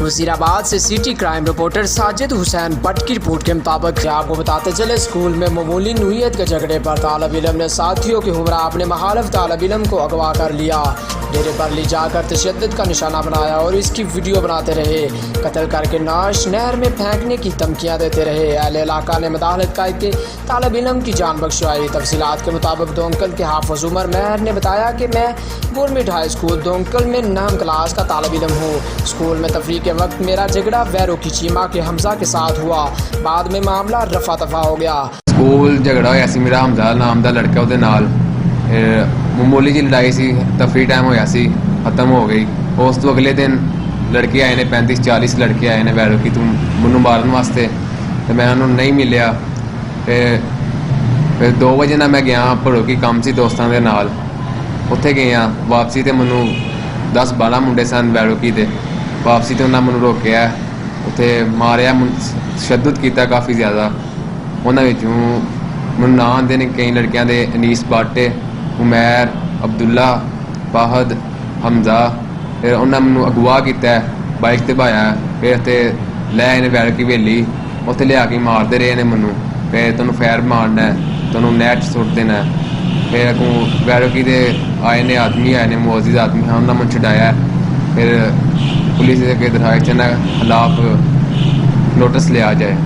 वजीराबाद से city crime reporter Sajid Hussain Bhatt की report के मुताबिक आपको बताते चले, स्कूल में मामूली नोयत के झगड़े पर तालब इलम ने साथियों के हमरा अपने मुखालिफ तालब इलम को अगवा कर लिया, डेरे पर ले जाकर तशद्दुद का निशाना बनाया और इसकी वीडियो बनाते रहे। कत्ल करके नाश नहर में फेंकने की धमकियाँ देते रहे। अहले इलाका ने मदाहलत करके तालब इलम की जान बख्शवाई। तफसीलात के मुताबिक दोंकल के हाफिज उमर महर ने बताया कि मैं गवर्नमेंट हाई स्कूल दोंकल में 9वीं क्लास का तालब इलम हूँ। स्कूल में तफरीक के वक्त मेरा झगड़ा वैरो की चीमा के हमजा के साथ हुआ। बाद में मामला रफा दफा हो गया। स्कूल झगड़ा होया सी, मेरा हमजा नाम का लड़का उहदे नाल मामूली जी लड़ाई सी, तफरी टाइम होया सी, खत्म हो गई। उस तो अगले दिन लड़के आए ने 35-40 लड़के आए ने वैरो की तू मैनू मारन वास्ते, तो मैं उन्होंने नहीं मिलिया। फिर 2 बजे ना मैं गया भड़ो की काम से दोस्तों के नाल, उत्थे गया वापसी तो मैनू 10-12 मुंडे सन वैरो की दे। वापसी तो उन्हें मैनू रोकया, उत्थे मारिया, तशद्दुद किया काफ़ी ज़्यादा। उन्होंने मैनू ना आते ने कई लड़कियां दे, अनीस बाटे, उमैर, अब्दुल्ला, फाहद, हमजा। फिर उन्हें मैनू अगवा किया, बाइक ते भाया, फिर उत्थे लै आए वैरो की हवेली, उत्थे लिया के मारते रहे ने मैनू। फिर तुहानू फैर मारना है, तुहानू नैट सुट देना है। फिर अगों वैरो की दे आए ने आदमी आए ने, मुअज़्ज़िज़ आदमी हैं, उन्होंने मैं छुड़ाया। फिर पुलिस के दरखास्त खिलाफ नोटिस लिया जाए।